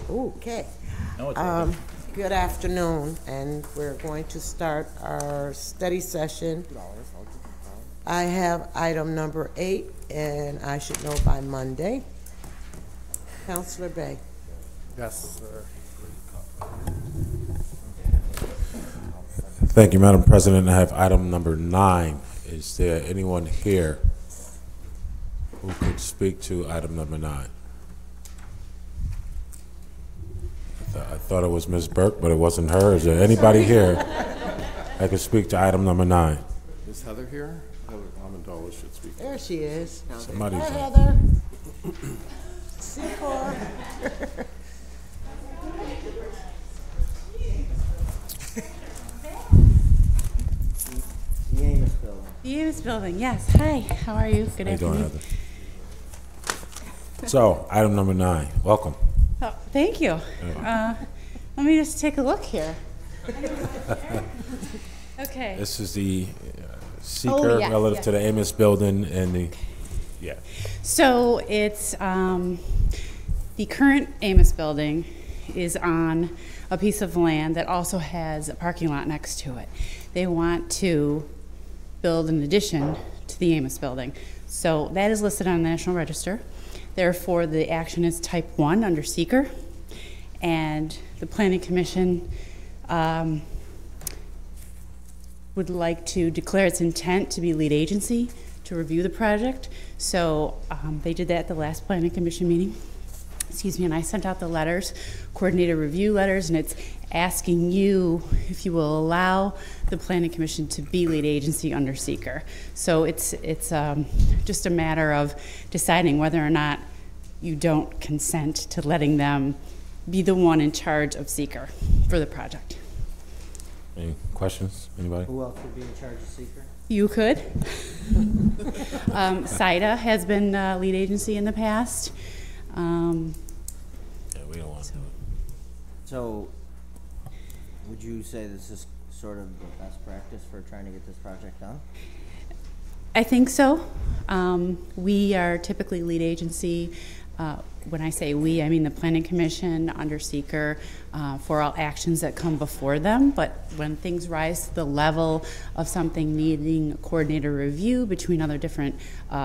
Okay. No, it's okay. Good afternoon, and we're going to start our study session. I have item number 8, and I should know by Monday. Councilor Bay. Yes, sir. Thank you, Madam President. I have item number 9. Is there anyone here who could speak to item number 9? I thought it was Ms. Burke, but it wasn't her. Is there anybody here that could speak to item number 9? Is Heather here? Heather Amendola should speak. There she is. Somebody's Hi, here. Heather. C4. The Amos building. The Amos building, yes. Hi, how are you? Good How you doing, afternoon. Heather? So, item number 9. Welcome. Oh, thank you. Let me just take a look here. Okay. This is the seeker yes, relative yes. to the Amos building and the, yeah. So it's the current Amos building is on a piece of land that also has a parking lot next to it. They want to build an addition to the Amos building. So that is listed on the National Register. Therefore, the action is type 1 under seeker. And the Planning Commission would like to declare its intent to be lead agency to review the project. So they did that at the last Planning Commission meeting. Excuse me, and I sent out the letters, coordinated review letters, and it's asking you if you will allow the Planning Commission to be lead agency under seeker. So it's just a matter of deciding whether or not you don't consent to letting them be the one in charge of seeker for the project. Any questions? Anybody? Who else would be in charge of seeker? You could. SIDA has been lead agency in the past. Yeah, we don't want to. So, would you say this is sort of the best practice for trying to get this project done? I think so. We are typically lead agency. When I say we, I mean the Planning Commission under seeker for all actions that come before them. But when things rise to the level of something needing a coordinated review between other different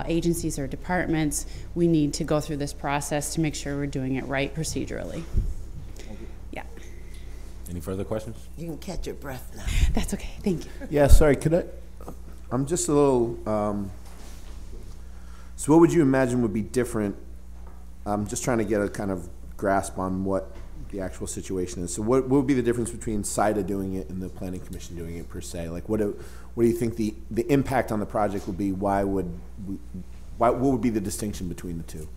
agencies or departments, we need to go through this process to make sure we're doing it right procedurally. Yeah. Any further questions? You can catch your breath now. That's okay. Thank you. Yeah, sorry, I'm just a little, so what would you imagine would be different? I'm just trying to get a kind of grasp on what the actual situation is. So what would be the difference between SIDA doing it and the Planning Commission doing it per se? Like what do you think the impact on the project would be? What would be the distinction between the two?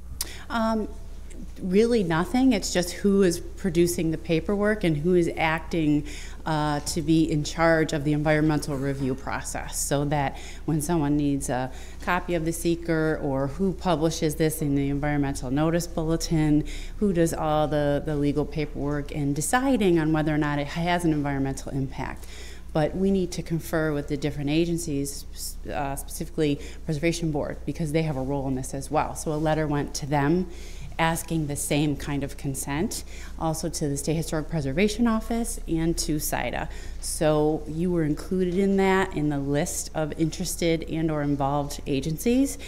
Really nothing. It's just who is producing the paperwork and who is acting to be in charge of the environmental review process, so that when someone needs a copy of the seeker, or who publishes this in the environmental notice bulletin, who does all the legal paperwork and deciding on whether or not it has an environmental impact. But we need to confer with the different agencies, specifically Preservation Board, because they have a role in this as well. So a letter went to them asking the same kind of consent, also to the State Historic Preservation Office and to SIDA. So you were included in that, in the list of interested and or involved agencies,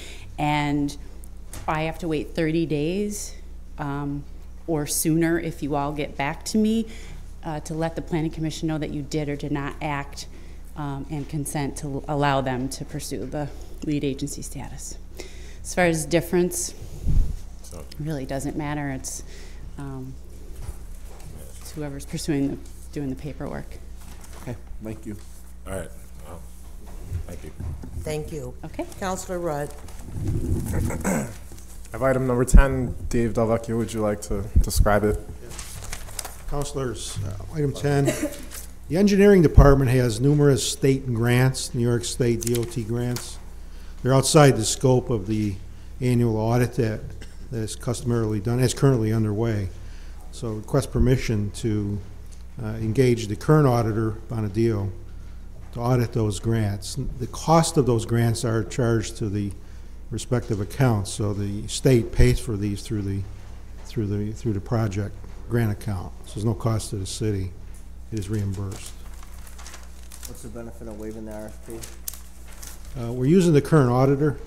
and I have to wait 30 days or sooner if you all get back to me to let the Planning Commission know that you did or did not act and consent to allow them to pursue the lead agency status. As far as difference, it really doesn't matter. It's whoever's pursuing doing the paperwork. Okay, thank you. All right. Well, thank you. Thank you. Okay. Councilor Rudd. I have item number 10. Dave Delvecchio, would you like to describe it? Councilors, item 10. The engineering department has numerous state grants, New York State DOT grants. They're outside the scope of the annual audit that is customarily done, is currently underway. So request permission to engage the current auditor, Bonadio, to audit those grants. The cost of those grants are charged to the respective accounts, so the state pays for these through the through the project grant account. So there's no cost to the city. It is reimbursed. What's the benefit of waiving the RFP? We're using the current auditor,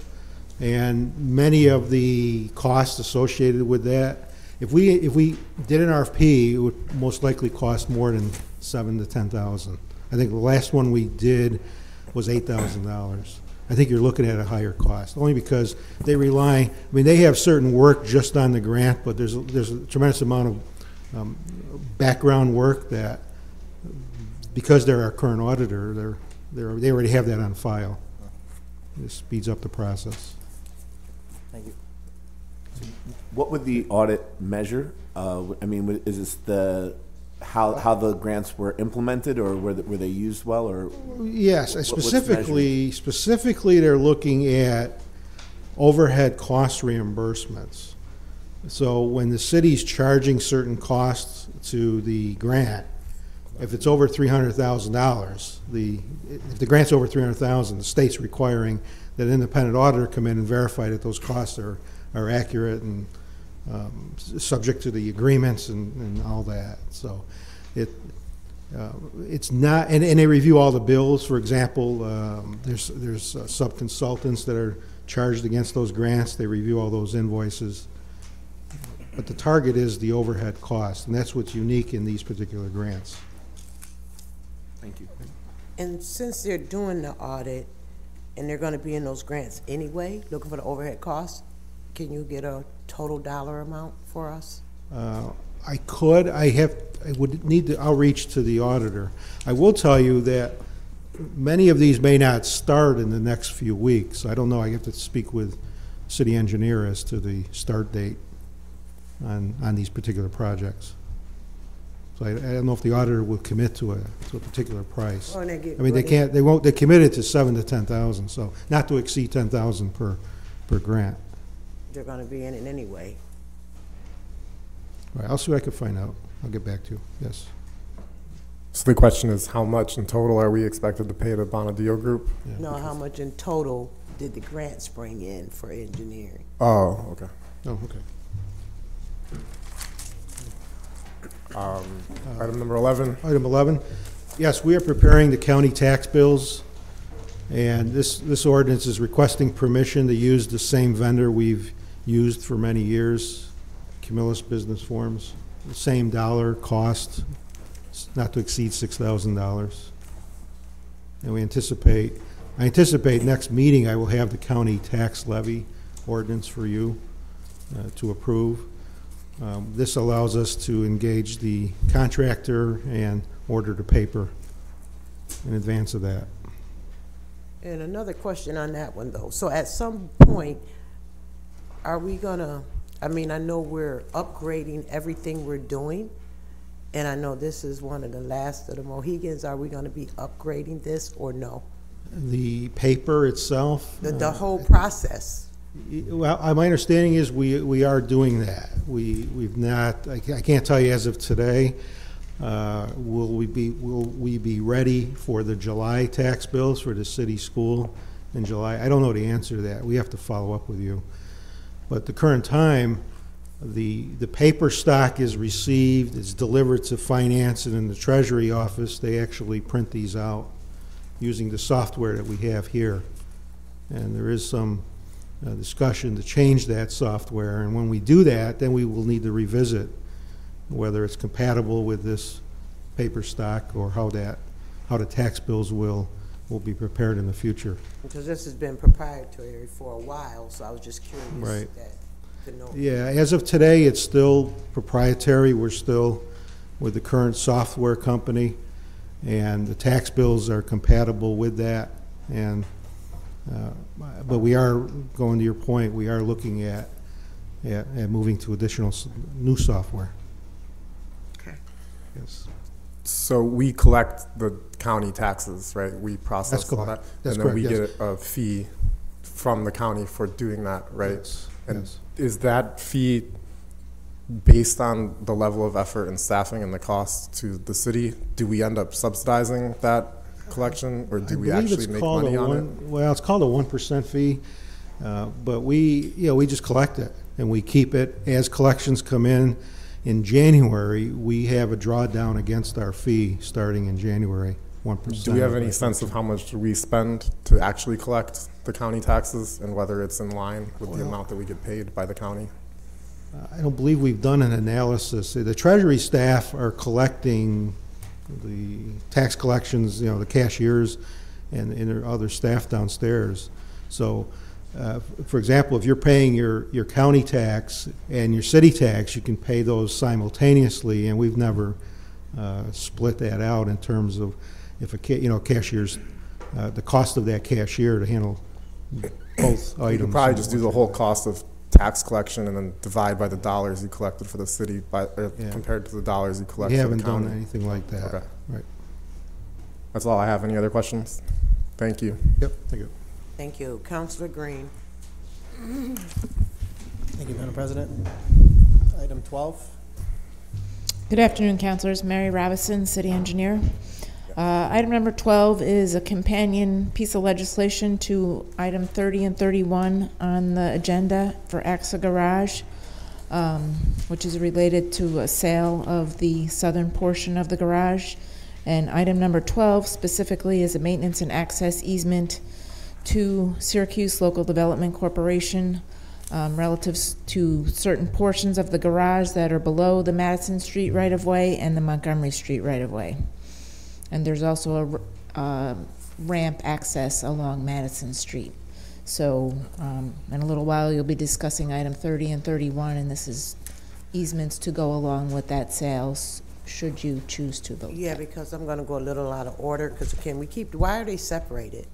and many of the costs associated with that, if we did an RFP, it would most likely cost more than $7,000 to $10,000. I think the last one we did was $8,000. I think you're looking at a higher cost, only because they rely, I mean, they have certain work just on the grant, but there's a tremendous amount of background work that, because they're our current auditor, they already have that on file. It speeds up the process. Thank you. What would the audit measure? I mean, is this how the grants were implemented, or were they used well, or? Yes, specifically they're looking at overhead cost reimbursements. So when the city's charging certain costs to the grant, if it's over $300,000, if the grant's over $300,000, the state's requiring that an independent auditor come in and verify that those costs are accurate and subject to the agreements and all that. So it's not, and they review all the bills. For example, there's sub-consultants that are charged against those grants. They review all those invoices. But the target is the overhead cost, and that's what's unique in these particular grants. Thank you. And since they're doing the audit and they're gonna be in those grants anyway, looking for the overhead costs, can you get a total dollar amount for us? I could. I would need to outreach to the auditor. I will tell you that many of these may not start in the next few weeks. I don't know. I have to speak with city engineer as to the start date on these particular projects. So I don't know if the auditor will commit to a particular price. Oh, and they won't. They committed to $7,000 to $10,000, so not to exceed $10,000 per grant. They're gonna be in it anyway. All right, I'll see what I can find out. I'll get back to you. Yes. So the question is, how much in total are we expected to pay the Bonadio Group? Yeah. Know how much in total did the grants bring in for engineering? Oh, okay. Oh, okay. Item number 11. Item 11. Yes, we are preparing the county tax bills, and this ordinance is requesting permission to use the same vendor we've used for many years, Camillus Business Forms. The same dollar cost, not to exceed $6,000. And I anticipate next meeting I will have the county tax levy ordinance for you to approve. This allows us to engage the contractor and order the paper in advance of that. And another question on that one though. So at some point, are we gonna, I mean, I know we're upgrading everything we're doing, and I know this is one of the last of the Mohegans. Are we gonna be upgrading this or no? The paper itself? The whole process? Well, my understanding is we are doing that. We've not, I can't tell you as of today. Will we be ready for the July tax bills for the city school in July? I don't know the answer to that. We have to follow up with you. But the current time, the paper stock is received, it's delivered to finance, and in the Treasury office, they actually print these out using the software that we have here. And there is some discussion to change that software, and when we do that, then we will need to revisit whether it's compatible with this paper stock or how the tax bills will be prepared in the future. Because this has been proprietary for a while, so I was just curious Right. to know. Yeah, as of today, it's still proprietary. We're still with the current software company, and the tax bills are compatible with that. And but we are, going to your point, we are looking at moving to additional new software. Okay. Yes. So we collect the county taxes, right? We process That's all correct. that. That's and then we correct, get a fee from the county for doing that, right? Yes, And yes. is that fee based on the level of effort and staffing and the cost to the city? Do we end up subsidizing that collection, or do we actually make money on it? Well, it's called a 1% fee, but we just collect it. and we keep it. As collections come in January, we have a drawdown against our fee starting in January, 1%. Do we have any sense of how much we spend to actually collect the county taxes and whether it's in line with the amount that we get paid by the county? I don't believe we've done an analysis. The Treasury staff are collecting the tax collections, the cashiers and their other staff downstairs. So, for example, if you're paying your county tax and your city tax, you can pay those simultaneously, and we've never split that out in terms of if cashier's the cost of that cashier to handle both items. You could probably just do the whole cost of tax collection and then divide by the dollars you collected for the city compared to the dollars you collected We for the haven't county. done anything like that. Okay. Right. That's all I have. Any other questions? Thank you. Yep, thank you. Thank you. Councilor Green. Thank you, Madam President. Item 12. Good afternoon, councilors. Mary Robison, city engineer. Item number 12 is a companion piece of legislation to item 30 and 31 on the agenda for AXA Garage, which is related to a sale of the southern portion of the garage. And item number 12 specifically is a maintenance and access easement to Syracuse Local Development Corporation relative to certain portions of the garage that are below the Madison Street right-of-way and the Montgomery Street right-of-way. And there's also a ramp access along Madison Street. So in a little while you'll be discussing item 30 and 31, and this is easements to go along with that sales should you choose to vote. Yeah, because I'm gonna go a little out of order, because why are they separated?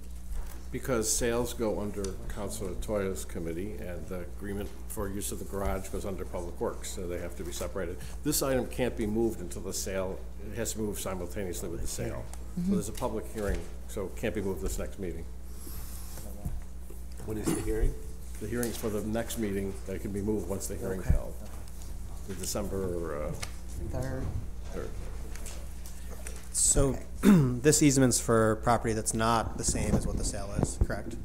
Because sales go under Councilor Toya's committee, and the agreement for use of the garage goes under Public Works, so they have to be separated. This item can't be moved until the sale. It has to move simultaneously with the sale. So there's a public hearing, so it can't be moved this next meeting. When is the hearing? The hearing's for the next meeting. That can be moved once the hearing's held. The December 3rd. 3rd. So this easement's for property that's not the same as what the sale is, correct?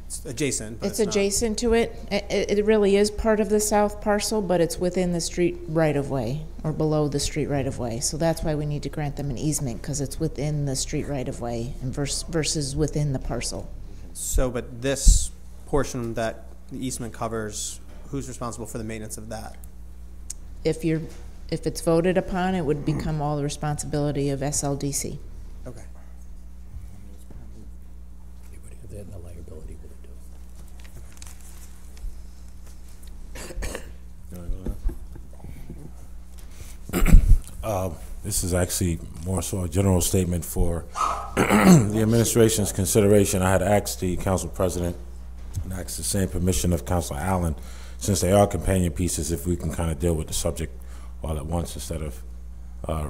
It's adjacent, but It's adjacent to it. It really is part of the south parcel, but it's within the street right-of-way or below the street right-of-way. So that's why we need to grant them an easement, because it's within the street right-of-way and versus within the parcel. So, but this portion that the easement covers, who's responsible for the maintenance of that? If it's voted upon, it would become all the responsibility of SLDC. Okay. This is actually more so a general statement for the administration's consideration. I had asked the council president and asked the same permission of Councilor Allen, since they are companion pieces, if we can kind of deal with the subject all at once instead of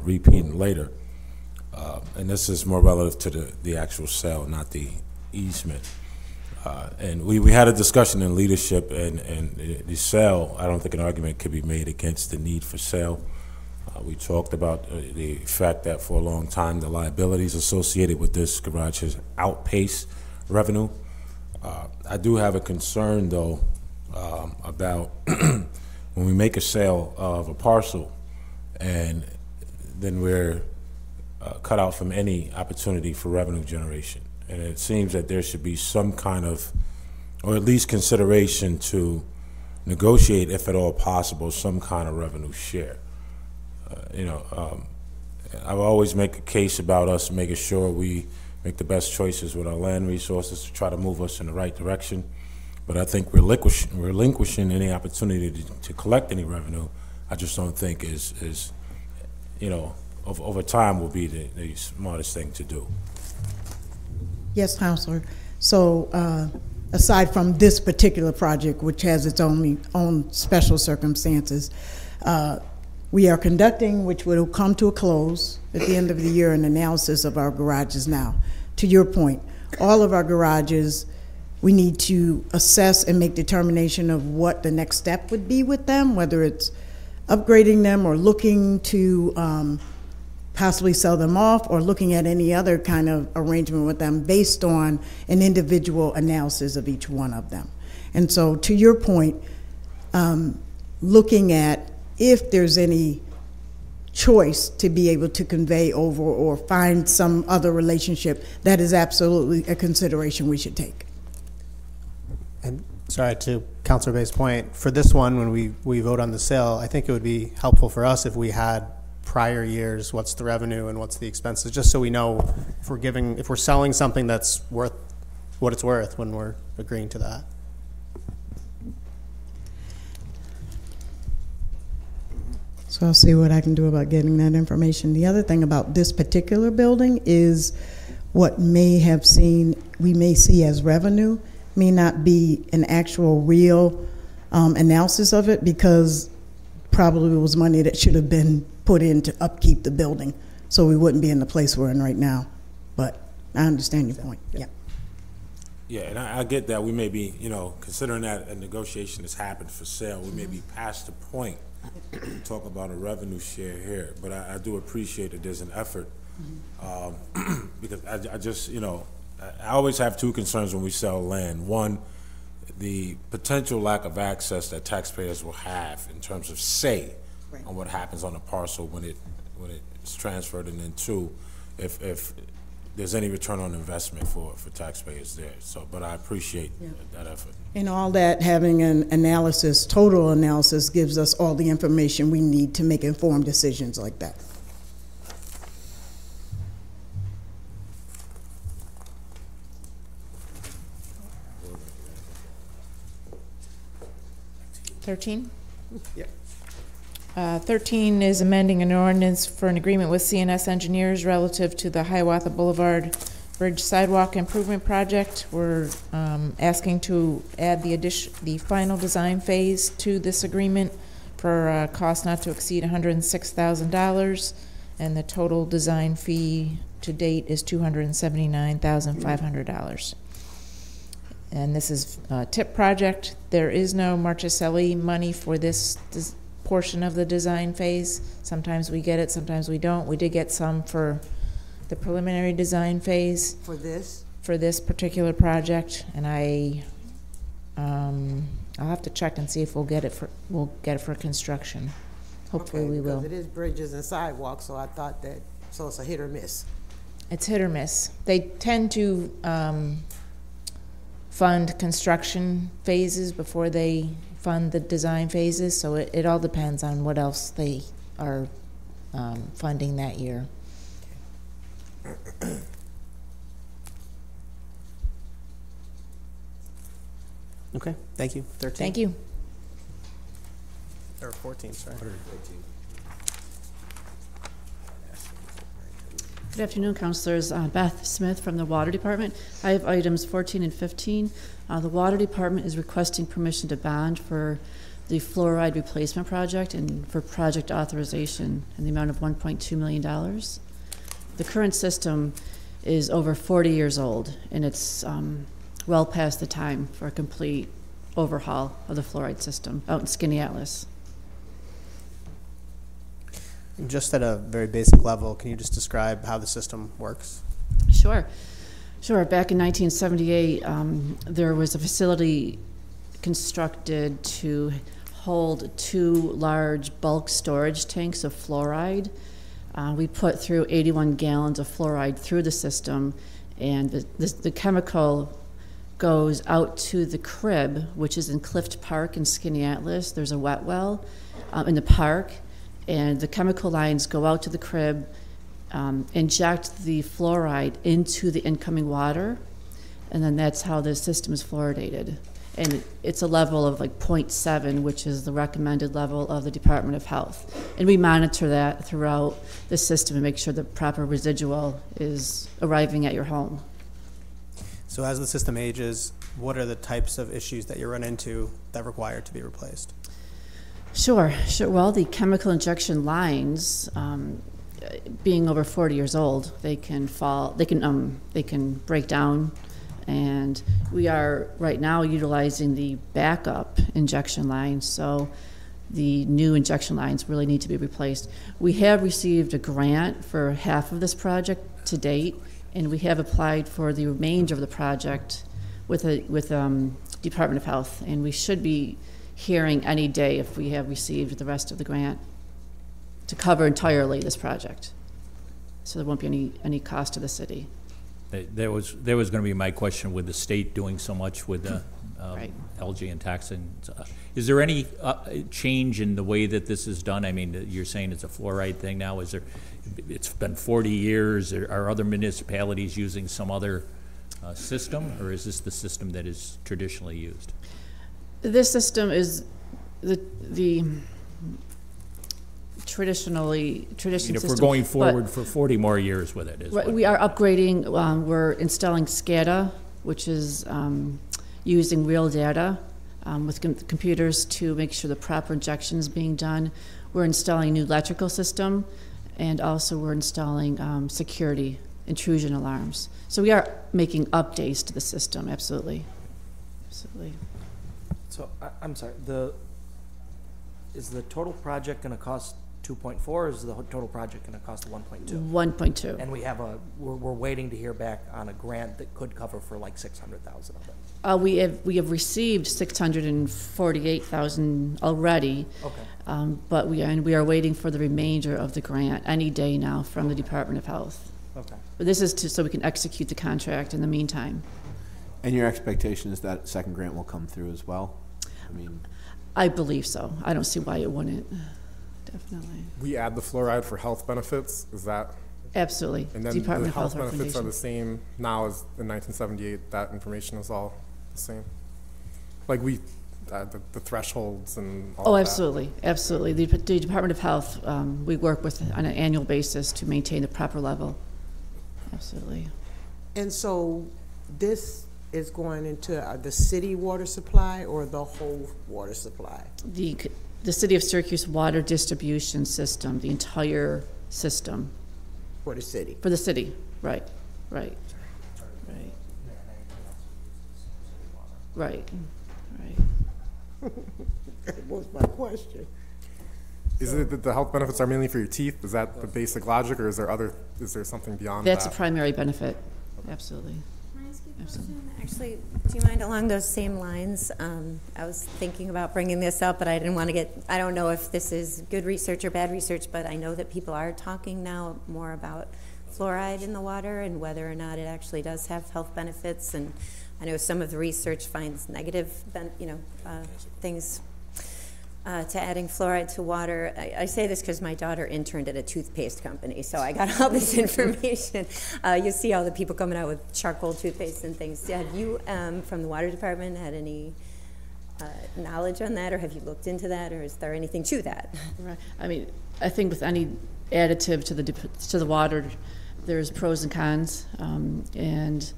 repeating later. And this is more relative to the actual sale, not the easement. And we had a discussion in leadership, and the sale, I don't think an argument could be made against the need for sale. We talked about the fact that for a long time the liabilities associated with this garage has outpaced revenue. I do have a concern, though, about when we make a sale of a parcel and then we're cut out from any opportunity for revenue generation. And it seems that there should be some kind of, or at least consideration to negotiate, if at all possible, some kind of revenue share. I always make a case about us making sure we make the best choices with our land resources to try to move us in the right direction. But I think relinquishing any opportunity to collect any revenue, I just don't think is over time will be the smartest thing to do. Yes, Counselor. So aside from this particular project, which has its own special circumstances, we are conducting, which will come to a close at the end of the year, an analysis of our garages now. To your point, all of our garages, we need to assess and make determination of what the next step would be with them, whether it's upgrading them or looking to possibly sell them off or looking at any other kind of arrangement with them based on an individual analysis of each one of them. And so to your point, looking at if there's any choice to be able to convey over or find some other relationship, that is absolutely a consideration we should take. And sorry, to Councilor Bay's point, for this one, when we vote on the sale, I think it would be helpful for us if we had prior years, what's the revenue and what's the expenses, just so we know if we're selling something that's worth what it's worth when we're agreeing to that. So I'll see what I can do about getting that information. The other thing about this particular building is what we may see as revenue may not be an actual real analysis of it, because probably it was money that should have been put in to upkeep the building, so we wouldn't be in the place we're in right now. But I understand your point. Yeah. Yeah, and I get that we may be, considering that a negotiation has happened for sale, we may be past the point to talk about a revenue share here. But I do appreciate that there's an effort, because I just, I always have two concerns when we sell land. One, the potential lack of access that taxpayers will have in terms of say on what happens on a parcel when it's transferred, and then two, if there's any return on investment for taxpayers there. So, but I appreciate that effort. And all that, having an analysis, total analysis, gives us all the information we need to make informed decisions like that. Yeah. 13 is amending an ordinance for an agreement with CNS Engineers relative to the Hiawatha Boulevard Bridge Sidewalk Improvement Project. We're asking to add the final design phase to this agreement for a cost not to exceed $106,000, and the total design fee to date is $279,500. And this is a TIP project. There is no Marchicelli money for this portion of the design phase. Sometimes we get it, sometimes we don't. We did get some for the preliminary design phase. For this? For this particular project, and I'll have to check and see if we'll get it for construction. Hopefully we will. Because it is bridges and sidewalks, so I thought that, so it's a hit or miss. It's hit or miss. They tend to fund construction phases before they fund the design phases, so it all depends on what else they are funding that year. Okay, thank you. 13. Thank you. Or 14, sorry. 14. Good afternoon, councilors. Beth Smith from the Water Department. I have items 14 and 15. The Water Department is requesting permission to bond for the fluoride replacement project and for project authorization in the amount of $1.2 million. The current system is over 40 years old, and it's well past the time for a complete overhaul of the fluoride system out in Skinny Atlas. Just at a very basic level, can you just describe how the system works? Sure. Back in 1978, there was a facility constructed to hold 2 large bulk storage tanks of fluoride. We put through 81 gallons of fluoride through the system, and the chemical goes out to the crib, which is in Clift Park in Skinny Atlas. There's a wet well in the park, and the chemical lines go out to the crib, inject the fluoride into the incoming water, and then that's how the system is fluoridated. And it's a level of like 0.7, which is the recommended level of the Department of Health. And we monitor that throughout the system and make sure the proper residual is arriving at your home. So as the system ages, what are the types of issues that you run into that require to be replaced? Sure. Well, the chemical injection lines, being over 40 years old, they can fall. They can break down, and we are right now utilizing the backup injection lines. So the new injection lines really need to be replaced. We have received a grant for half of this project to date, and we have applied for the remainder of the project with Department of Health, and we should be hearing any day if we have received the rest of the grant to cover entirely this project. So there won't be any cost to the city. There was going to be my question with the state doing so much with the Right. LG and taxing. Is there any change in the way that this is done? I mean, you're saying it's a fluoride thing now. Is there? It's been 40 years. Are other municipalities using some other system, or is this the system that is traditionally used? This system is the traditional If system. we're going forward for 40 more years with it, We are upgrading. We're installing SCADA, which is using real data with computers to make sure the proper injection is being done. We're installing a new electrical system, and also we're installing security intrusion alarms. So we are making updates to the system, absolutely. Absolutely. So, I'm sorry, is the total project gonna cost 2.4, or is the total project gonna cost 1.2? 1.2. And we're waiting to hear back on a grant that could cover for like 600,000 of it. We have received 648,000 already. Okay. But we are waiting for the remainder of the grant any day now from the Department of Health. Okay. But this is so we can execute the contract in the meantime. And your expectation is that second grant will come through as well? I mean, I believe so. I don't see why it wouldn't. Definitely. We add the fluoride for health benefits, is that? Absolutely. And then Department the of health Health benefits are recommendation. the same now as in 1978, that information is all the same? Like the thresholds and all Oh, of absolutely, absolutely. The Department of Health, we work with on an annual basis to maintain the proper level. Absolutely. And so this is going into the city water supply or the whole water supply? The City of Syracuse water distribution system, the entire system. For the city? For the city, right, right, right. Right, right. That was my question. Is it that the health benefits are mainly for your teeth? Is that the basic logic, or is there something beyond That's that? a primary benefit, absolutely. Can I ask you a Absolutely. question? Actually, do you mind along those same lines? I was thinking about bringing this up, but I didn't want to I don't know if this is good research or bad research, but I know that people are talking now more about fluoride in the water and whether or not it actually does have health benefits. And I know some of the research finds negative, things to adding fluoride to water. I say this because my daughter interned at a toothpaste company, so I got all this information. You see all the people coming out with charcoal toothpaste and things. Have you, from the water department, had any knowledge on that, or have you looked into that, or is there anything to that? Right. I mean, I think with any additive to the water, there's pros and cons, and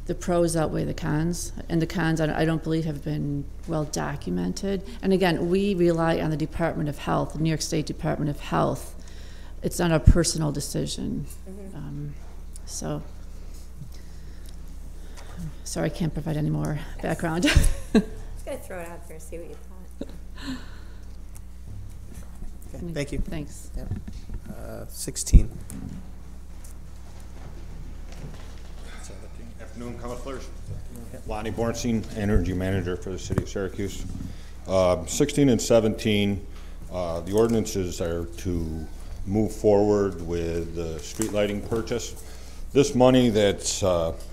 the pros outweigh the cons, and the cons I don't believe have been well documented. And again, we rely on the Department of Health, the New York State Department of Health. It's not a personal decision. Mm-hmm. So, sorry, I can't provide any more background. Just gotta throw it out there, see what you thought. Okay, thank you. Thanks. 16. Afternoon, councilors. Lonnie Bornstein, Energy Manager for the City of Syracuse. 16 and 17, the ordinances are to move forward with the street lighting purchase. This money that's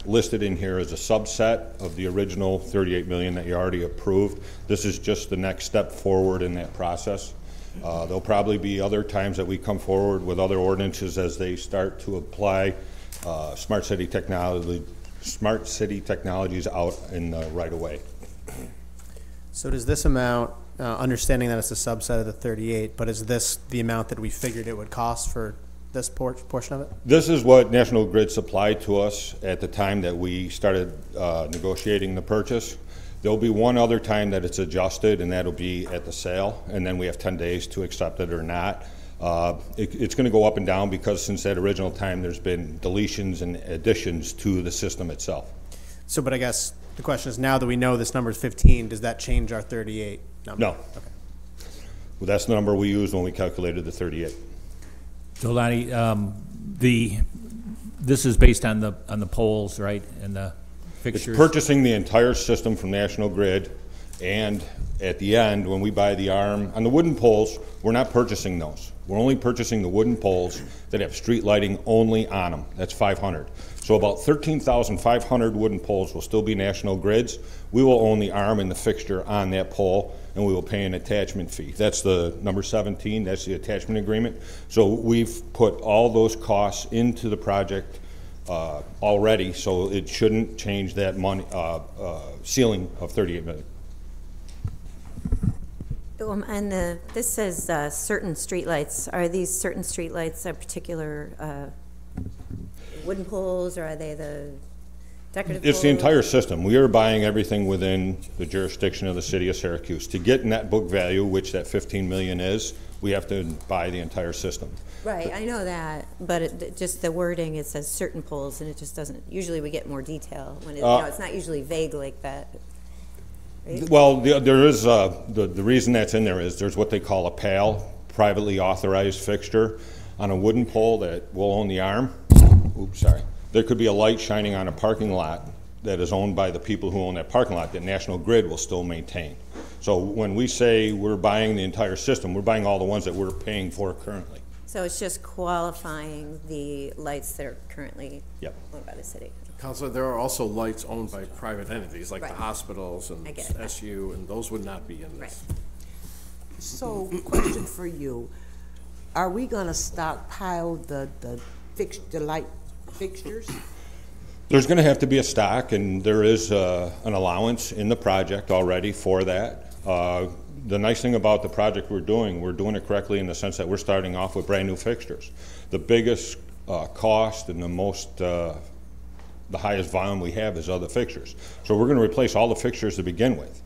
listed in here is a subset of the original $38 million that you already approved. This is just the next step forward in that process. There'll probably be other times that we come forward with other ordinances as they start to apply smart city technologies out in the right of way. So does this amount, understanding that it's a subset of the 38, but is this the amount that we figured it would cost for this portion of it? This is what National Grid supplied to us at the time that we started negotiating the purchase. There'll be one other time that it's adjusted, and that'll be at the sale, and then we have 10 days to accept it or not. It's going to go up and down because since that original time there's been deletions and additions to the system itself. So, but I guess the question is, now that we know this number is 15, does that change our 38 number? No. Okay. Well, that's the number we used when we calculated the 38. So Lonnie, this is based on the poles, right, and the fixtures? It's purchasing the entire system from National Grid And at the end, when we buy the arm, on the wooden poles, we're not purchasing those. We're only purchasing the wooden poles that have street lighting only on them. That's 500. So about 13,500 wooden poles will still be National Grid's. We will own the arm and the fixture on that pole, and we will pay an attachment fee. That's the number 17, that's the attachment agreement. So we've put all those costs into the project already, so it shouldn't change that money ceiling of 38 million. And this says certain streetlights. Are these certain streetlights a particular wooden poles, or are they the decorative It's poles? the entire system. We are buying everything within the jurisdiction of the city of Syracuse. To get net book value, which that 15 million is, we have to buy the entire system. Right, I know that, but just the wording, it says certain poles, and it just doesn't, usually we get more detail when it, it's not usually vague like that. Right? Well, there is, the reason that's in there is there's what they call a PAL, privately authorized fixture, on a wooden pole that will own the arm. Oops, sorry. There could be a light shining on a parking lot that is owned by the people who own that parking lot that National Grid will still maintain. So when we say we're buying the entire system, we're buying all the ones that we're paying for currently. So it's just qualifying the lights that are currently Yep. owned by the city. Counselor, there are also lights owned by private entities, like the Right. hospitals and I get it. SU, and those would not be in this. So, question for you. Are we gonna stockpile the light fixtures? There's going to have to be a stock, and there is an allowance in the project already for that. The nice thing about the project we're doing it correctly in the sense that we're starting off with brand new fixtures. The biggest cost and the highest volume we have is other fixtures. So we're going to replace all the fixtures to begin with.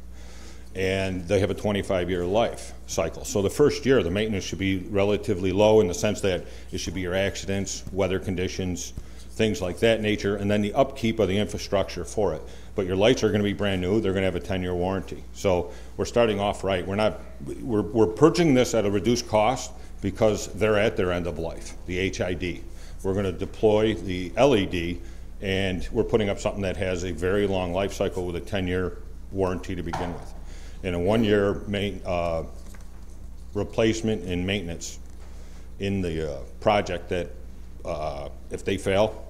And they have a 25-year life cycle. So the first year, the maintenance should be relatively low in the sense that it should be your accidents, weather conditions, things like that nature, and then the upkeep of the infrastructure for it. But your lights are going to be brand new. They're going to have a 10-year warranty. So we're starting off right. We're purchasing this at a reduced cost because they're at their end of life, the HID. We're going to deploy the LED, and we're putting up something that has a very long life cycle with a 10-year warranty to begin with. And a 1-year replacement and maintenance in the project that if they fail,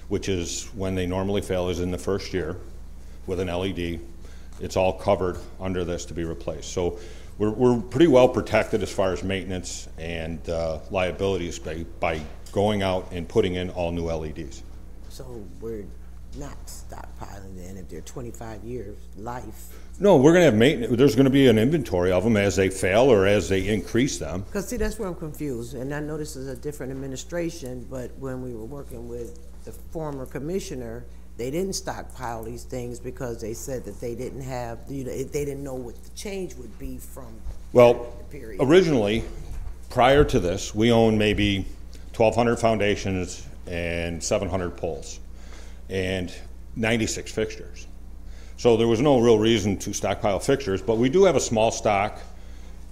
which is when they normally fail is in the first year with an LED, it's all covered under this to be replaced. So we're pretty well protected as far as maintenance and liabilities by going out and putting in all new LEDs. So we're not stockpiling then if they're 25 years life? No, we're going to have maintenance. There's going to be an inventory of them as they fail or as they increase them. Because see, that's where I'm confused, and I know this is a different administration, but when we were working with the former commissioner, they didn't stockpile these things because they said that they didn't have, they didn't know what the change would be from the period. Originally, prior to this, we owned maybe 1,200 foundations and 700 poles and 96 fixtures. So there was no real reason to stockpile fixtures, but we do have a small stock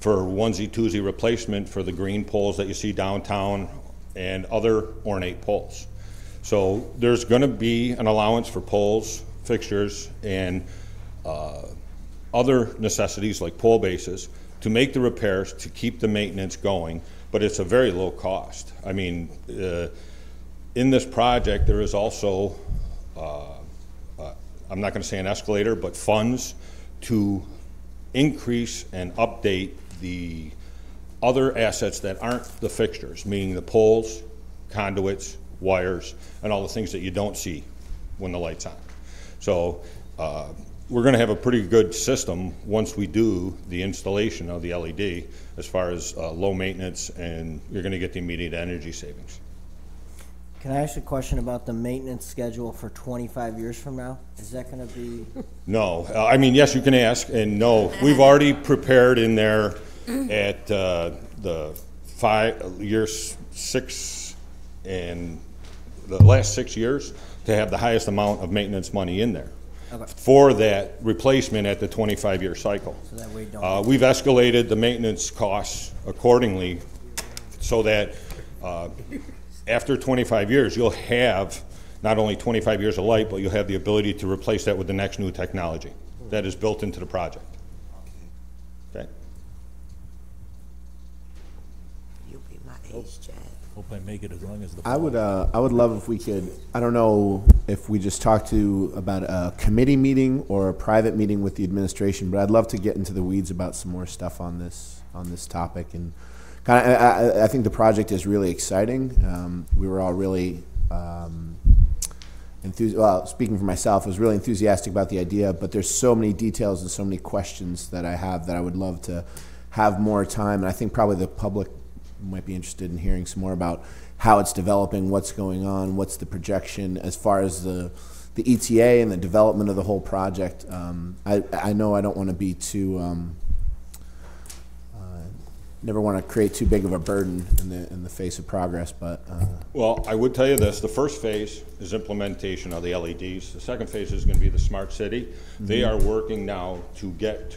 for onesie, twosie replacement for the green poles that you see downtown and other ornate poles. So there's going to be an allowance for poles, fixtures, and other necessities like pole bases to make the repairs to keep the maintenance going, but it's a very low cost. I mean, in this project there is also I'm not going to say an escalator, but funds to increase and update the other assets that aren't the fixtures, meaning the poles, conduits, wires, and all the things that you don't see when the light's on. So we're going to have a pretty good system once we do the installation of the LED as far as low maintenance, and you're going to get the immediate energy savings. Can I ask a question about the maintenance schedule for 25 years from now? Is that going to be? No. I mean, yes, you can ask, and no. We've already prepared in there at the 5 years, 6, and the last 6 years to have the highest amount of maintenance money in there for that replacement at the 25-year cycle. So that we don't we've escalated the maintenance costs accordingly so that after 25 years, you'll have not only 25 years of light, but you'll have the ability to replace that with the next new technology that is built into the project. Hope I make it as long as the. I would love if we could, I don't know if we just talk to about a committee meeting or a private meeting with the administration, but I'd love to get into the weeds about some more stuff on this topic. And kind of, I think the project is really exciting. We were all really well, speaking for myself, I was really enthusiastic about the idea, but there's so many details and so many questions that I have that I would love to have more time. And I think probably the public might be interested in hearing some more about how it's developing, what's going on, what's the projection as far as the ETA and the development of the whole project. I know I don't want to be too, never want to create too big of a burden in the face of progress, but. Well, I would tell you this, the first phase is implementation of the LEDs. The second phase is going to be the smart city. Mm-hmm. They are working now to get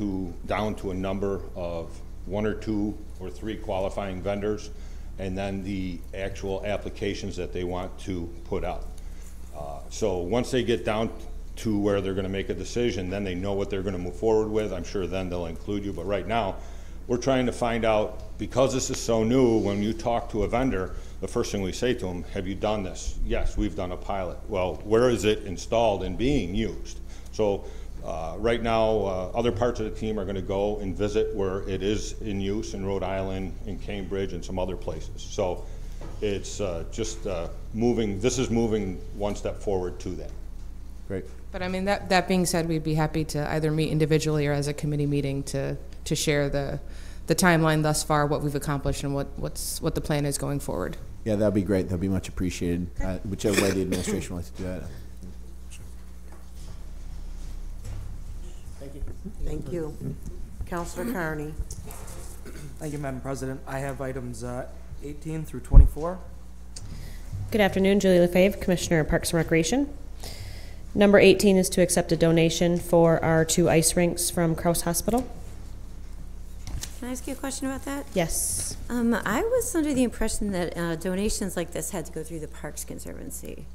down to a number of 1 or 2 or 3 qualifying vendors, and then the actual applications that they want to put out. So once they get down to where they're going to make a decision, then they know what they're going to move forward with. I'm sure then they'll include you, but right now we're trying to find out, because this is so new, when you talk to a vendor, the first thing we say to them, have you done this? Yes, we've done a pilot. Well, where is it installed and being used? So right now, other parts of the team are going to go and visit where it is in use in Rhode Island, in Cambridge, and some other places. So it's just moving, this is moving one step forward to that. Great. But I mean, that being said, we'd be happy to either meet individually or as a committee meeting to share the timeline thus far, what we've accomplished, and what the plan is going forward. Yeah, that'd be great. That'd be much appreciated. Whichever way the administration wants to do that. Thank you. Thank you. Councilor Carney. Thank you, Madam President. I have items 18 through 24. Good afternoon, Julie Lefebvre, Commissioner of Parks and Recreation. Number 18 is to accept a donation for our 2 ice rinks from Krause Hospital. Can I ask you a question about that? Yes. I was under the impression that donations like this had to go through the Parks Conservancy.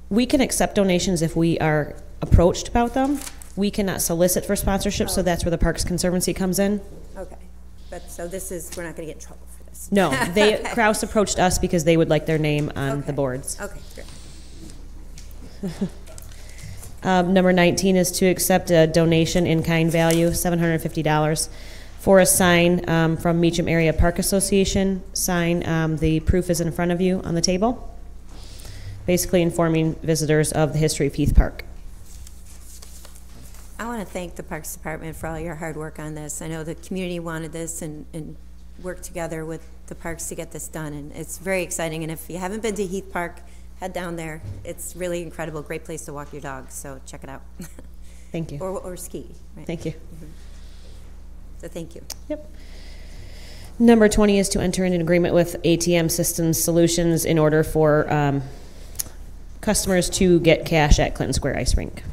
We can accept donations if we are approached about them. We cannot solicit for sponsorship, so that's where the Parks Conservancy comes in. Okay. But so this is, we're not going to get in trouble for this. No, Krause approached us because they would like their name on the boards. Okay, great. Number 19 is to accept a donation in kind value, $750, for a sign from Meacham Area Park Association. Sign, the proof is in front of you on the table, basically informing visitors of the history of Heath Park. I want to thank the Parks Department for all your hard work on this. I know the community wanted this and worked together with the parks to get this done, and it's very exciting. And if you haven't been to Heath Park, head down there. It's really incredible. Great place to walk your dog, so check it out. Thank you. Or ski. Right? Thank you. Mm-hmm. So thank you. Yep. Number 20 is to enter into an agreement with ATM Systems Solutions in order for customers to get cash at Clinton Square Ice Rink.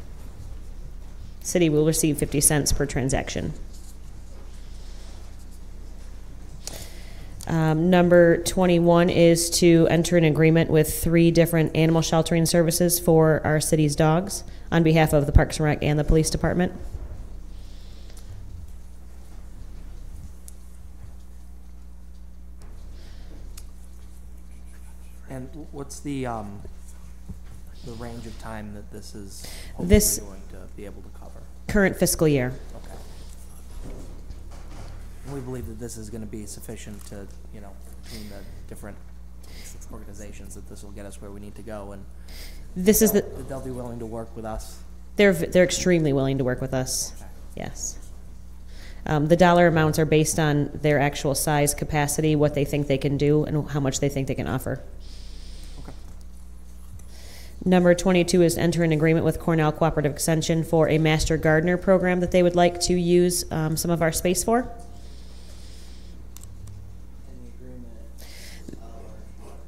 City will receive 50 cents per transaction. Number 21 is to enter an agreement with 3 different animal sheltering services for our city's dogs on behalf of the Parks and Rec and the Police Department. And what's the range of time that this is hopefully going to be able to cover? Current fiscal year. Okay. And we believe that this is going to be sufficient to, between the different organizations, that this will get us where we need to go, and this is they'll be willing to work with us. They're extremely willing to work with us. Okay. Yes. The dollar amounts are based on their actual size, capacity, what they think they can do, and how much they think they can offer. Number 22 is enter an agreement with Cornell Cooperative Extension for a Master Gardener program that they would like to use some of our space for.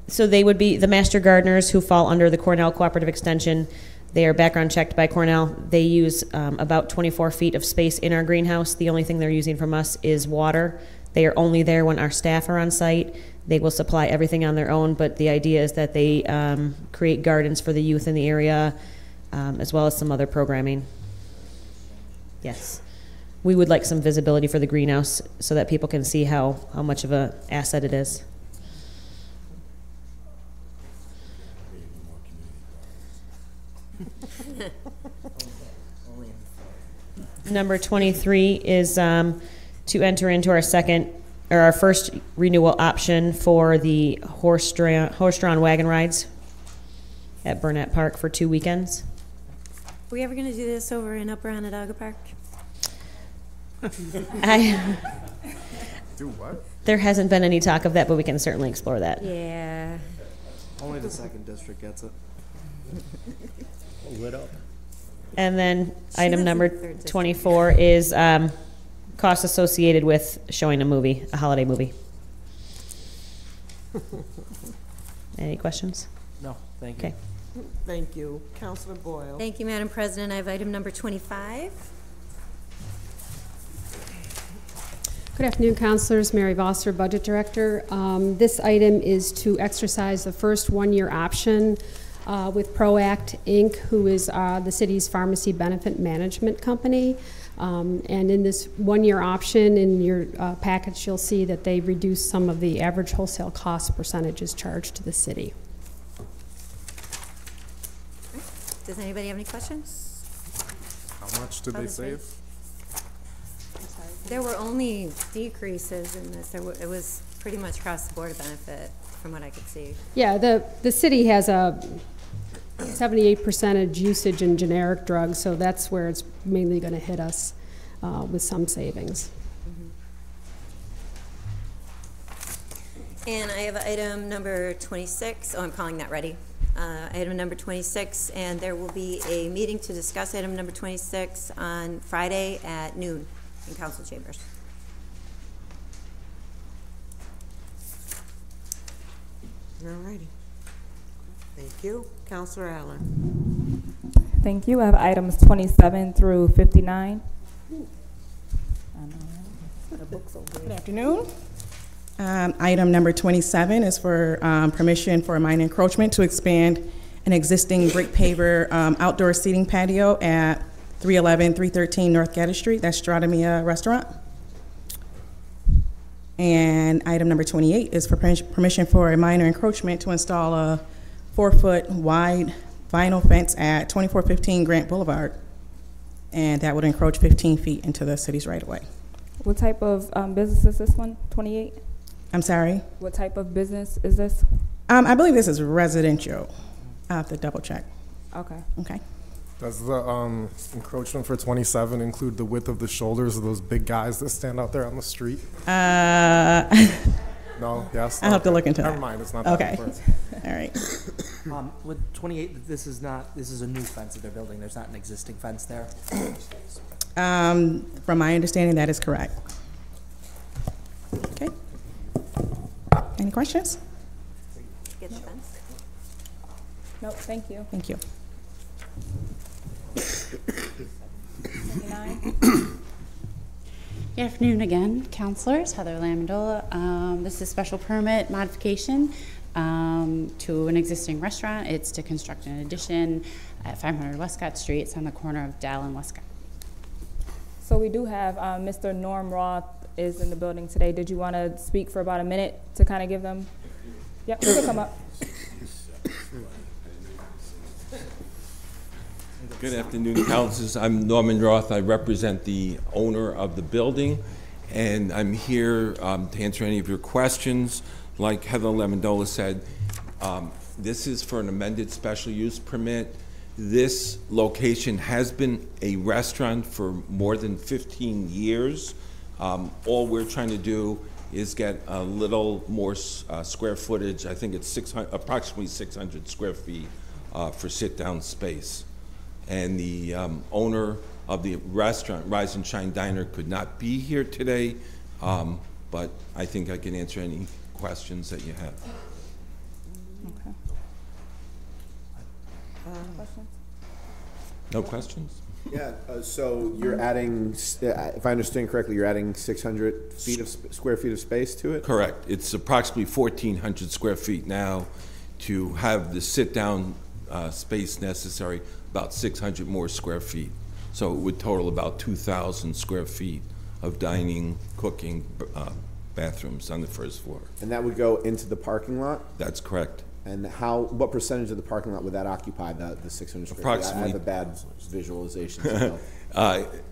So they would be the Master Gardeners who fall under the Cornell Cooperative Extension. They are background checked by Cornell. They use about 24 feet of space in our greenhouse. The only thing they're using from us is water. They are only there when our staff are on site. They will supply everything on their own, but the idea is that they create gardens for the youth in the area, as well as some other programming. Yes. We would like some visibility for the greenhouse so that people can see how much of an asset it is. Number 23 is to enter into our first renewal option for the horse-drawn wagon rides at Burnett Park for 2 weekends. Are we ever going to do this over in Upper Onondaga Park? Do what? There hasn't been any talk of that, but we can certainly explore that. Yeah. Only the second district gets it. Lit up. And then item number 24 is costs associated with showing a holiday movie. Any questions? No, thank you. Okay. Thank you. Councilor Boyle. Thank you, Madam President. I have item number 25. Good afternoon, councilors. Mary Vosser, Budget Director. This item is to exercise the first one-year option with ProAct Inc., who is the city's pharmacy benefit management company. And in this one-year option, in your package, you'll see that they reduced some of the average wholesale cost percentages charged to the city. Does anybody have any questions? How much did they save? There were only decreases in this. It was pretty much across the board benefit from what I could see. Yeah, the city has a 78% usage in generic drugs, so that's where it's mainly going to hit us with some savings. And I have item number 26. Oh, I'm calling that ready. Item number 26, and there will be a meeting to discuss item number 26 on Friday at noon in council chambers. All righty. Thank you. Councilor Allen. Thank you. I have items 27 through 59. Good afternoon. Item number 27 is for permission for a minor encroachment to expand an existing brick paver outdoor seating patio at 311, 313 North Gaddis Street. That's Stradamia Restaurant. And item number 28 is for permission for a minor encroachment to install a 4-foot wide vinyl fence at 2415 Grant Boulevard. And that would encroach 15 feet into the city's right-of-way. What type of business is this one, 28? I'm sorry? What type of business is this? I believe this is residential. I'll have to double check. Okay. Okay. Does the encroachment for 27 include the width of the shoulders of those big guys that stand out there on the street? No? Yes? I'll have to look into that. Never mind, it's not that okay. important. All right. With 28, this is a new fence that they're building. There's not an existing fence there. From my understanding, that is correct. Okay. Any questions? Get the fence. Nope, thank you. Thank you. 29. Good afternoon again, councilors. Heather Lamandola. This is special permit modification to an existing restaurant. It's to construct an addition at 500 Westcott Street. It's on the corner of Dal and Westcott. So we do have Mr. Norm Roth is in the building today. Did you want to speak for about a minute to kind of give them? Yep, you can come up. Good afternoon, councilors. I'm Norman Roth. I represent the owner of the building, and I'm here to answer any of your questions. Like Heather Lamandola said, this is for an amended special use permit. This location has been a restaurant for more than 15 years. All we're trying to do is get a little more square footage. I think it's approximately 600 square feet for sit-down space. And the owner of the restaurant, Rise and Shine Diner, could not be here today, but I think I can answer any questions that you have. Okay. Questions? No questions? Yeah, so you're adding, if I understand correctly, you're adding 600 feet of square feet of space to it? Correct. It's approximately 1,400 square feet now. To have the sit-down space necessary, about 600 more square feet. So it would total about 2,000 square feet of dining, cooking, bathrooms on the first floor. And that would go into the parking lot? That's correct. And what percentage of the parking lot would that occupy, the 600 square feet? Approximately. I have a bad visualization. So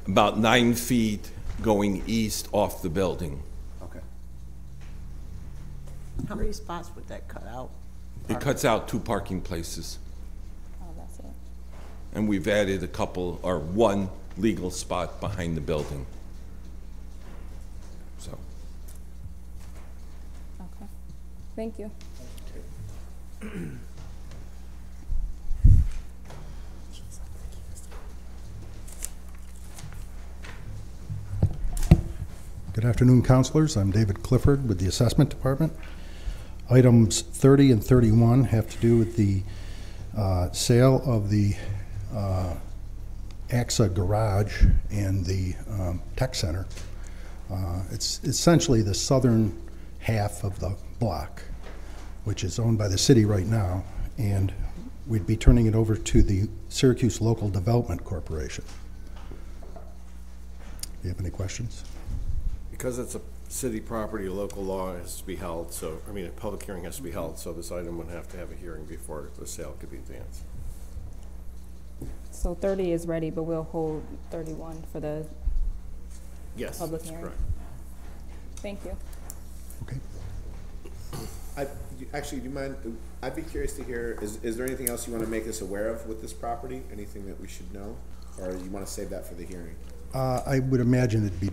About 9 feet going east off the building. okay. How many spots would that cut out? It cuts out 2 parking places. Oh, that's it. And we've added a couple, or 1 legal spot behind the building. So. Okay. Thank you. Good afternoon, councilors. I'm David Clifford with the Assessment Department. Items 30 and 31 have to do with the sale of the AXA garage and the tech center. It's essentially the southern half of the block, which is owned by the city right now, and we'd be turning it over to the Syracuse Local Development Corporation. Do you have any questions? Because it's a city property, local law has to be held, so, I mean, a public hearing has to be held, so this item would have to have a hearing before the sale could be advanced. So 30 is ready, but we'll hold 31 for the Yes, public that's hearing. correct. Thank you. Okay. Actually, do you mind? I'd be curious to hear, is there anything else you want to make us aware of with this property? Anything that we should know? Or you want to save that for the hearing? I would imagine it'd be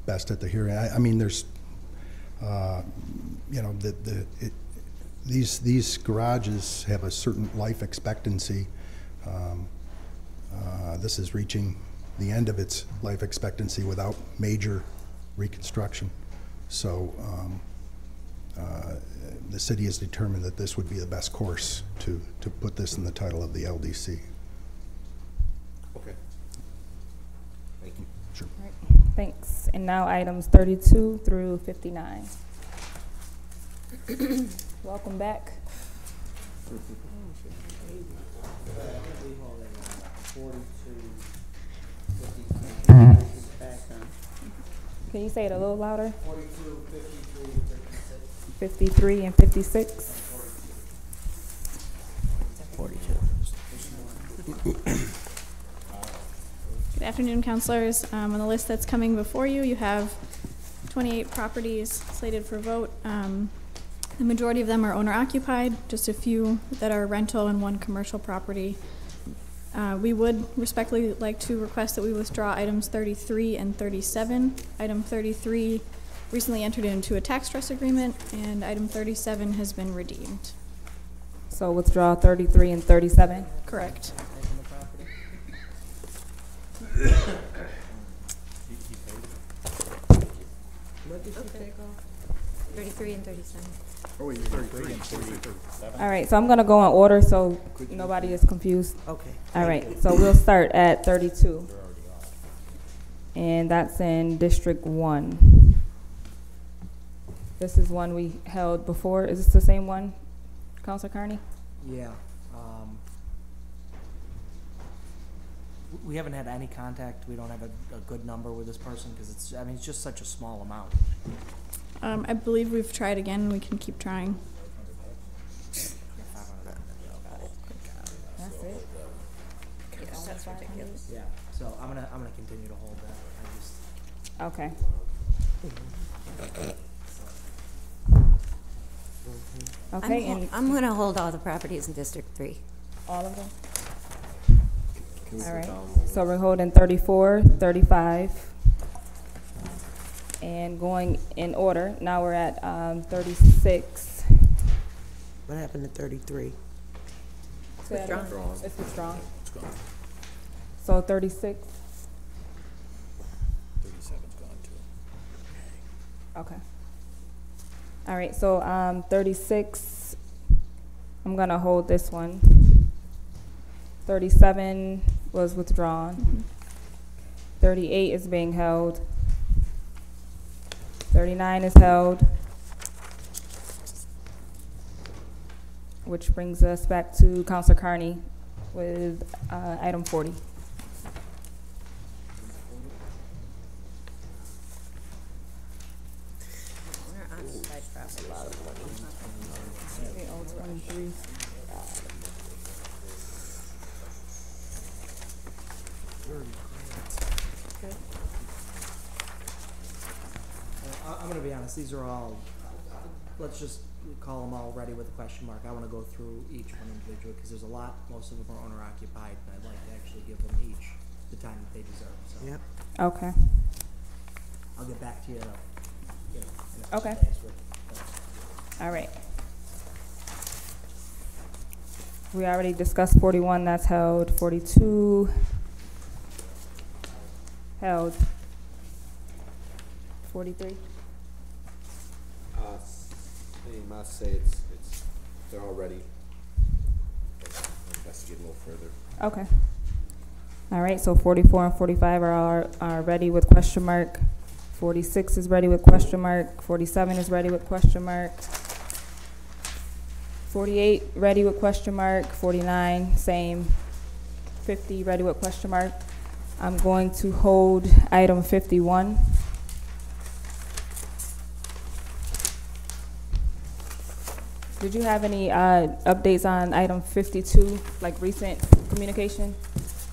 best at the hearing. I mean, there's, you know, these garages have a certain life expectancy. This is reaching the end of its life expectancy without major reconstruction. So the city has determined that this would be the best course to put this in the title of the LDC. Okay. Thank you. Sure. All right. Thanks. And now items 32 through 59. Welcome back. Can you say it a little louder? 42, 53, 53 and 56. 42. Good afternoon, councilors. On the list that's coming before you, you have 28 properties slated for vote. The majority of them are owner-occupied, just a few that are rental and 1 commercial property. We would respectfully like to request that we withdraw items 33 and 37. Item 33 recently entered into a tax trust agreement, and item 37 has been redeemed. So withdraw 33 and 37? Correct. What did you take off? 33 and 37. Oh, wait, 33 and 37. All right, so I'm going to go in order so nobody is confused. Okay. All right, so we'll start at 32. And that's in District 1. This is one we held before. Is this the same one, Councilor Carney? Yeah. We haven't had any contact. We don't have a good number with this person because it's, I mean, it's just such a small amount. I believe we've tried again. We can keep trying. That's it? That's ridiculous. Yeah. So I'm gonna continue to hold that. Okay. Okay, I'm gonna hold all the properties in District 3. all of them? All right, so we're holding 34, 35, and going in order. Now we're at 36. What happened to 33? It's withdrawn. It's withdrawn. It's gone. So 36. 37's gone too. Okay. All right, so 36, I'm gonna hold this one. 37 was withdrawn. 38 is being held. 39 is held. Which brings us back to Councilor Carney with item 40. 23. Okay. I'm gonna be honest, these are all, let's just call them all ready with a question mark. I wanna go through each one individually, because there's a lot, most of them are owner occupied, and I'd like to actually give them each the time that they deserve, so. Yep. Okay. I'll get back to you, in a Okay. few days with, All right. We already discussed 41, that's held. 42, held. 43. They must say it's, they're all ready. I'll investigate a little further. Okay. All right, so 44 and 45 are ready with question mark. 46 is ready with question mark. 47 is ready with question mark. 48 ready with question mark. 49 same. 50 ready with question mark. I'm going to hold item 51. Did you have any updates on item 52, like recent communication?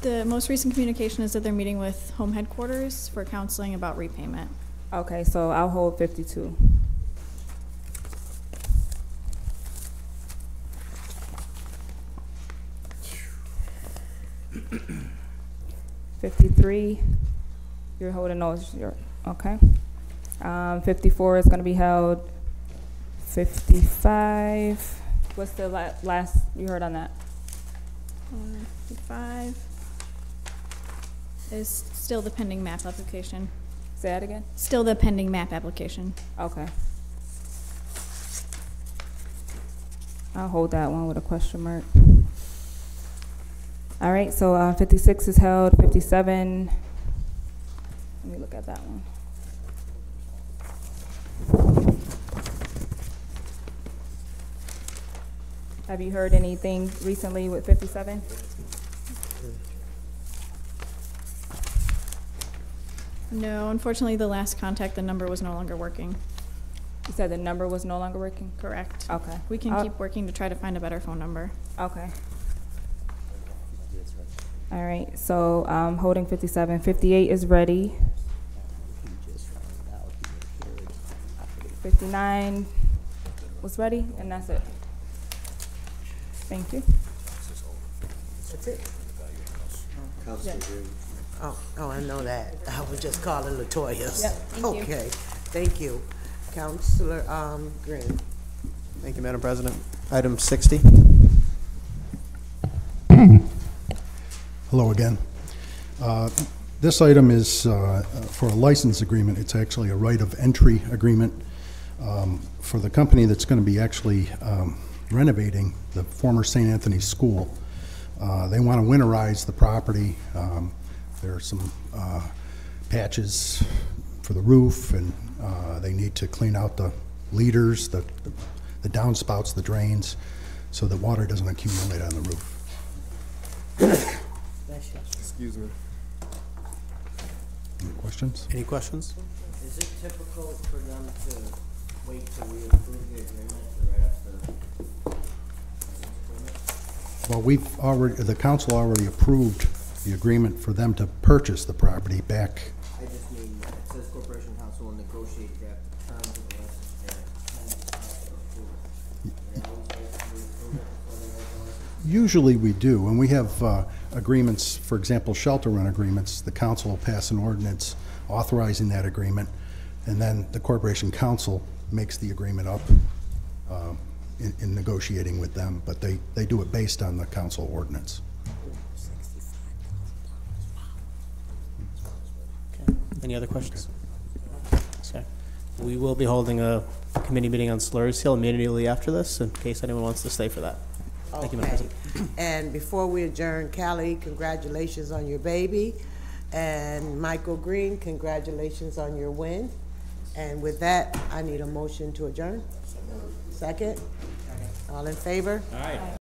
The most recent communication is that they're meeting with home headquarters for counseling about repayment. Okay, so I'll hold 52. $53, you're holding those, okay. 54 is gonna be held. 55, what's the last you heard on that? 55 is still the pending map application. Say that again? Still the pending map application. Okay. I'll hold that one with a question mark. All right, so 56 is held. 57, let me look at that one. Have you heard anything recently with 57? No, unfortunately, the last contact, the number was no longer working. You said the number was no longer working? Correct. Okay. We can keep working to try to find a better phone number. Okay. All right, so holding 57. 58 is ready. 59 was ready, and that's it. Thank you. That's it. Councilor Green. Oh, I know that. I was just calling Latoya's. Yep, thank you. Okay, thank you. Councilor Green. Thank you, Madam President. Item 60. Hello again. This item is for a license agreement. It's actually a right of entry agreement for the company that's going to be actually renovating the former St. Anthony's School. They want to winterize the property. There are some patches for the roof, and they need to clean out the leaders, the downspouts, the drains, so that water doesn't accumulate on the roof. Excuse me. Any questions? Any questions? Is it typical for them to wait till we approve the agreement to write up the? Well, the council already approved the agreement for them to purchase the property back. I just mean, it says Corporation Council will negotiate the terms of the license agreement and the council approve it. They always wait till we approve it before they write the license? Usually we do, and we have agreements, for example, shelter run agreements. The council will pass an ordinance authorizing that agreement, and then the Corporation Council makes the agreement up in negotiating with them, but they do it based on the council ordinance. Okay. Any other questions? Okay. We will be holding a committee meeting on Slurry's Hill immediately after this, in case anyone wants to stay for that. Thank you, Madam President. And before we adjourn, Callie, congratulations on your baby. And Michael Green, congratulations on your win. And with that, I need a motion to adjourn. Second? All in favor? All right.